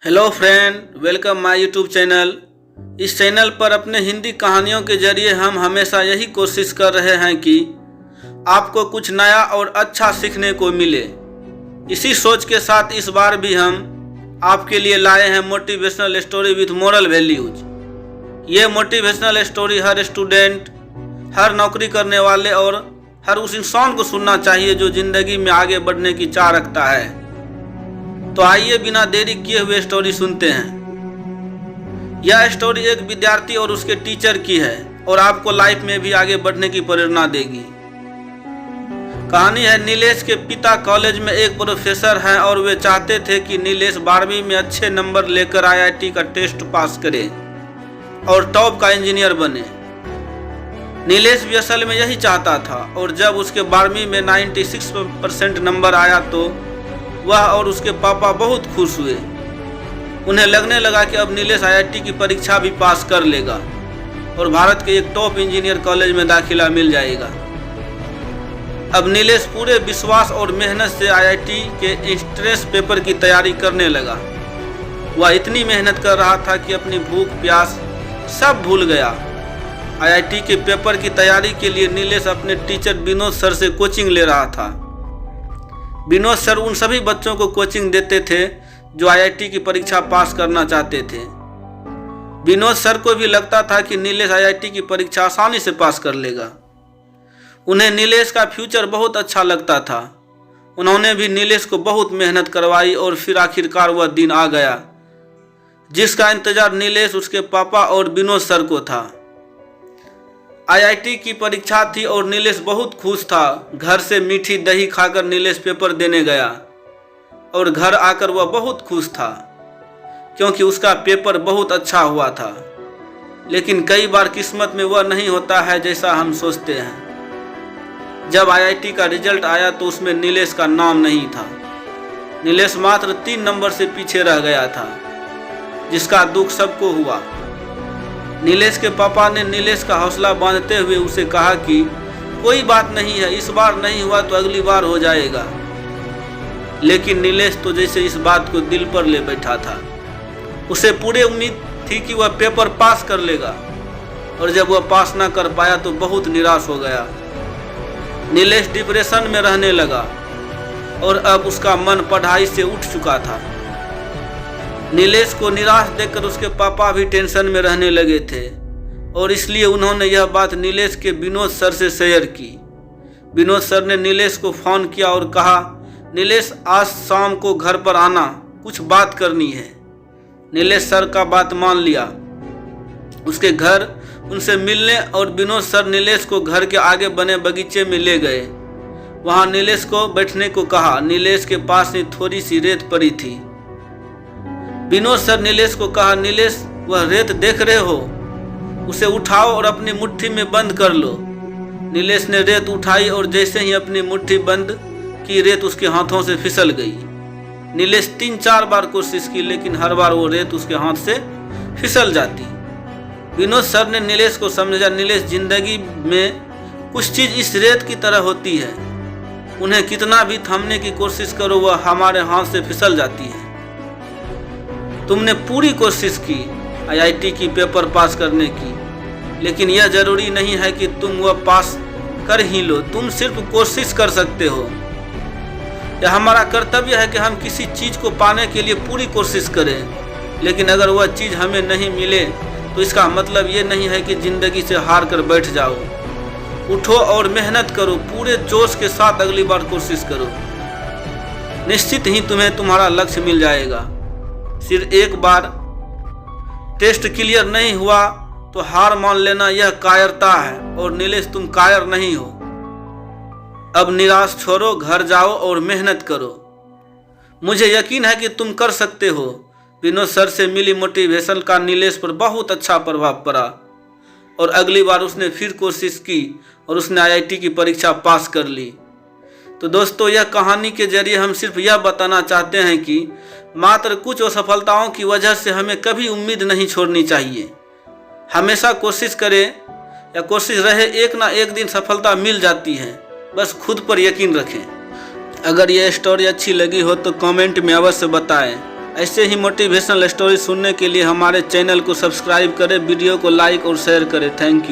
Hello friend, welcome my YouTube channel. इस channel पर अपने हिंदी कहानियों के जरिए हम हमेशा यही कोशिश कर रहे हैं कि आपको कुछ नया और अच्छा सीखने को मिले। इसी सोच के साथ इस बार भी हम आपके लिए लाए हैं motivational story with moral values. ये मोटिवेशनल स्टोरी हर स्टूडेंट, हर नौकरी करने वाले और हर उस इंसान को सुनना चाहिए जो ज़िंदगी में आगे बढ़ने की चाह रखता है। तो आइए बिना देरी किए हुए स्टोरी सुनते हैं। यह स्टोरी एक विद्यार्थी और उसके टीचर की है और आपको लाइफ में भी आगे बढ़ने की प्रेरणा देगी। कहानी है नीलेश के पिता कॉलेज में एक प्रोफेसर हैं और वे चाहते थे कि नीलेश 12वीं में अच्छे नंबर लेकर आईआईटी का टेस्ट पास करे और टॉप का इंजीनियर बने। नीलेश भी असल में यही चाहता था और जब उसके 12वीं में 96% नंबर आया तो वह और उसके पापा बहुत खुश हुए। उन्हें लगने लगा कि अब नीलेश आईआईटी की परीक्षा भी पास कर लेगा और भारत के एक टॉप इंजीनियर कॉलेज में दाखिला मिल जाएगा। अब नीलेश पूरे विश्वास और मेहनत से आईआईटी के एंट्रेंस पेपर की तैयारी करने लगा। वह इतनी मेहनत कर रहा था कि अपनी भूख प्यास सब भूल गया। आईआईटी के पेपर की तैयारी के लिए नीलेश अपने टीचर विनोद सर से कोचिंग ले रहा था। विनोद सर उन सभी बच्चों को कोचिंग देते थे जो आईआईटी की परीक्षा पास करना चाहते थे। विनोद सर को भी लगता था कि नीलेश आईआईटी की परीक्षा आसानी से पास कर लेगा। उन्हें नीलेश का फ्यूचर बहुत अच्छा लगता था। उन्होंने भी नीलेश को बहुत मेहनत करवाई और फिर आखिरकार वह दिन आ गया जिसका इंतजार नीलेश, उसके पापा और विनोद सर को था। आईआईटी की परीक्षा थी और नीलेश बहुत खुश था। घर से मीठी दही खाकर नीलेश पेपर देने गया और घर आकर वह बहुत खुश था क्योंकि उसका पेपर बहुत अच्छा हुआ था। लेकिन कई बार किस्मत में वह नहीं होता है जैसा हम सोचते हैं। जब आईआईटी का रिजल्ट आया तो उसमें नीलेश का नाम नहीं था। नीलेश मात्र 3 नंबर से पीछे रह गया था, जिसका दुख सबको हुआ। नीलेश के पापा ने नीलेश का हौसला बांधते हुए उसे कहा कि कोई बात नहीं है, इस बार नहीं हुआ तो अगली बार हो जाएगा। लेकिन नीलेश तो जैसे इस बात को दिल पर ले बैठा था। उसे पूरी उम्मीद थी कि वह पेपर पास कर लेगा और जब वह पास ना कर पाया तो बहुत निराश हो गया। नीलेश डिप्रेशन में रहने लगा और अब उसका मन पढ़ाई से उठ चुका था। नीलेश को निराश देखकर उसके पापा भी टेंशन में रहने लगे थे और इसलिए उन्होंने यह बात नीलेश के विनोद सर से शेयर की। विनोद सर ने नीलेश को फ़ोन किया और कहा, नीलेश आज शाम को घर पर आना, कुछ बात करनी है। नीलेश सर का बात मान लिया। उसके घर उनसे मिलने और विनोद सर नीलेश को घर के आगे बने बगीचे में ले गए। वहाँ नीलेश को बैठने को कहा। नीलेश के पास ही थोड़ी सी रेत पड़ी थी। विनोद सर नीलेश को कहा, नीलेश वह रेत देख रहे हो, उसे उठाओ और अपनी मुट्ठी में बंद कर लो। नीलेश ने रेत उठाई और जैसे ही अपनी मुट्ठी बंद की रेत उसके हाथों से फिसल गई। नीलेश 3-4 बार कोशिश की लेकिन हर बार वो रेत उसके हाथ से फिसल जाती। विनोद सर ने नीलेश को समझा, नीलेश जिंदगी में कुछ चीज़ इस रेत की तरह होती है, उन्हें कितना भी थामने की कोशिश करो वह हमारे हाथ से फिसल जाती है। तुमने पूरी कोशिश की आईआईटी की पेपर पास करने की, लेकिन यह जरूरी नहीं है कि तुम वह पास कर ही लो। तुम सिर्फ कोशिश कर सकते हो। यह हमारा कर्तव्य है कि हम किसी चीज़ को पाने के लिए पूरी कोशिश करें, लेकिन अगर वह चीज़ हमें नहीं मिले तो इसका मतलब ये नहीं है कि ज़िंदगी से हार कर बैठ जाओ। उठो और मेहनत करो, पूरे जोश के साथ अगली बार कोशिश करो। निश्चित ही तुम्हें तुम्हारा लक्ष्य मिल जाएगा। सिर्फ एक बार टेस्ट क्लियर नहीं हुआ तो हार मान लेना यह कायरता है और नीलेश तुम कायर नहीं हो। अब निराश छोड़ो, घर जाओ और मेहनत करो। मुझे यकीन है कि तुम कर सकते हो। विनोद सर से मिली मोटिवेशन का नीलेश पर बहुत अच्छा प्रभाव पड़ा और अगली बार उसने फिर कोशिश की और उसने आईआईटी की परीक्षा पास कर ली। तो दोस्तों, यह कहानी के जरिए हम सिर्फ यह बताना चाहते हैं कि मात्र कुछ असफलताओं की वजह से हमें कभी उम्मीद नहीं छोड़नी चाहिए। हमेशा कोशिश करें या कोशिश रहे, एक ना एक दिन सफलता मिल जाती है। बस खुद पर यकीन रखें। अगर यह स्टोरी अच्छी लगी हो तो कमेंट में अवश्य बताएं ऐसे ही मोटिवेशनल स्टोरी सुनने के लिए हमारे चैनल को सब्सक्राइब करें, वीडियो को लाइक और शेयर करें। Thank you.